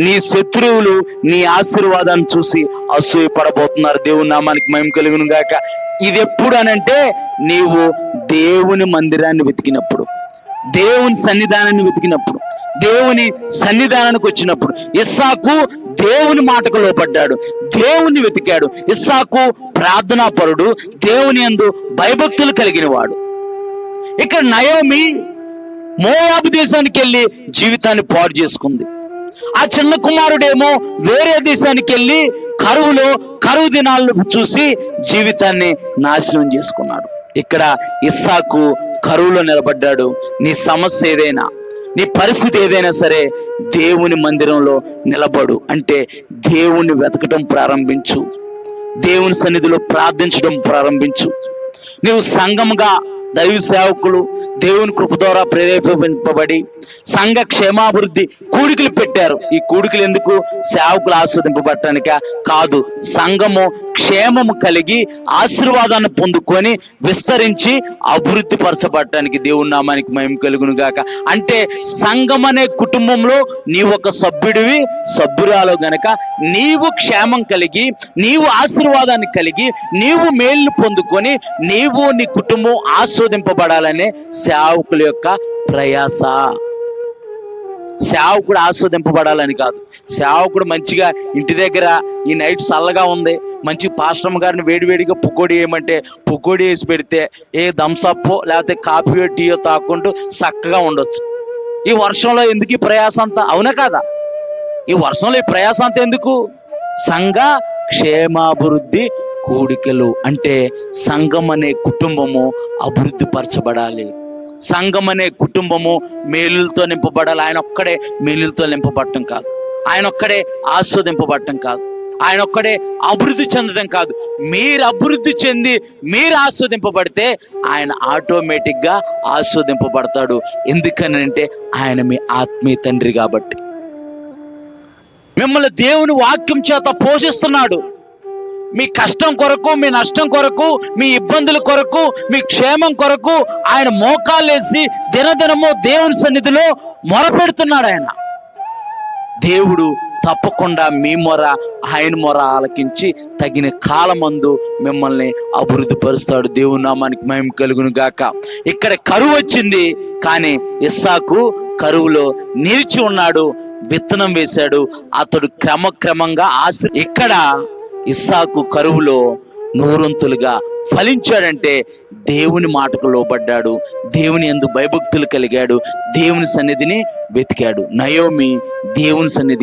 నీ శత్రువులు నీ ఆశీర్వాదాన్ని చూసి అసూయ పడబోతున్నారు. దేవుని నామానికి మహిమ కలుగును గాక. ఇది ఎప్పుడు అనంటే నీవు దేవుని మందిరాన్ని వెతికినప్పుడు, దేవుని సన్నిధానాన్ని వెతికినప్పుడు, దేవుని సన్నిధానానికి వచ్చినప్పుడు. ఇస్సాకు దేవుని మాటకు లోపడ్డాడు, దేవుని వెతికాడు. ఇస్సాకు ప్రార్థనా పరుడు, దేవుని యందు భయభక్తులు కలిగిన వాడు. ఇక్కడ నయోమి మోయాబు దేశానికి వెళ్ళి జీవితాన్ని పాడు చేసుకుంది. ఆ చిన్న కుమారుడేమో వేరే దేశానికి వెళ్ళి కరువు దినాలను చూసి జీవితాన్ని నాశనం చేసుకున్నాడు. ఇక్కడ ఇస్సాకు కరువులో నిలబడ్డాడు. నీ సమస్య ఏదైనా, నీ పరిస్థితి ఏదైనా సరే దేవుని మందిరంలో నిలబడు. అంటే దేవుణ్ణి వెతకటం ప్రారంభించు, దేవుని సన్నిధిలో ప్రార్థించడం ప్రారంభించు. నీవు సంఘముగా దైవ సేవకులు దేవుని కృప ద్వారా ప్రేరేపింపబడి సంఘ క్షేమాభివృద్ధి కూడికలు పెట్టారు. ఈ కూడికలు ఎందుకు? సేవకులు ఆస్వాదింపబడటానిక కాదు, సంఘము క్షేమము కలిగి ఆశీర్వాదాన్ని పొందుకొని విస్తరించి అభివృద్ధి పరచబడటానికి. దేవుని నామానికి మహిమ కలుగును గాక. అంటే సంఘం అనే కుటుంబంలో నీవు ఒక సభ్యుడివి, సభ్యురాలు గనక నీవు క్షేమం కలిగి, నీవు ఆశీర్వాదాన్ని కలిగి, నీవు మేలు పొందుకొని నీవు నీ కుటుంబం ఆస్వాదింపబడాలనే సేవకుల యొక్క ప్రయాస. సేవకుడు ఆస్వాదింపబడాలని కాదు. సేవకుడు మంచిగా ఇంటి దగ్గర ఈ నైట్ చల్లగా ఉంది, మంచి పాస్టమ్ గారిని వేడివేడిగా పుకోడి వేయమంటే పుకోడి వేసి పెడితే ఏ థమ్సప్పో లేకపోతే కాఫీయో టీయో తాక్కుంటూ చక్కగా ఉండొచ్చు. ఈ వర్షంలో ఎందుకు ఈ ప్రయాసం అంతా? అవునా కాదా? ఈ వర్షంలో ఈ ప్రయాసం అంతా ఎందుకు? సంఘ క్షేమాభివృద్ధి కూడికలు. అంటే సంఘం అనే కుటుంబము అభివృద్ధి పరచబడాలి. సంఘం అనే కుటుంబము మేలులతో నింపబడాలి. ఆయన ఒక్కడే మేలులతో నింపబడటం కాదు, ఆయన ఒక్కడే ఆస్వాదింపబడటం కాదు, ఆయన ఒక్కడే అభివృద్ధి చెందడం కాదు. మీరు అభివృద్ధి చెంది మీరు ఆస్వాదింపబడితే ఆయన ఆటోమేటిక్గా ఆస్వాదింపబడతాడు. ఎందుకనంటే ఆయన మీ ఆత్మీయ తండ్రి కాబట్టి. మిమ్మల్ని దేవుని వాక్యం చేత పోషిస్తున్నాడు. మీ కష్టం కొరకు, మీ నష్టం కొరకు, మీ ఇబ్బందుల కొరకు, మీ క్షేమం కొరకు ఆయన మోకాలేసి దినదినము దేవుని సన్నిధిలో మొరపెడుతున్నాడు. ఆయన దేవుడు తప్పకుండా మీ మొర, ఆయన మొర ఆలకించి తగిన కాలమందు మిమ్మల్ని అభివృద్ధి పరుస్తాడు. దేవుని నామానికి మహిమ కలుగును గాక. ఇక్కడ కరువు వచ్చింది, కానీ ఇస్సాకు కరువులో నిలిచి ఉన్నాడు, విత్తనం వేశాడు. అతడు క్రమక్రమంగా ఇక్కడ ఇస్సాకు కరువులో నూరొంతులుగా ఫలించాడంటే దేవుని మాటకు లోబడ్డాడు, దేవుని యందు భయభక్తులు కలిగాడు, దేవుని సన్నిధిని వెతికాడు. నయోమి దేవుని సన్నిధికి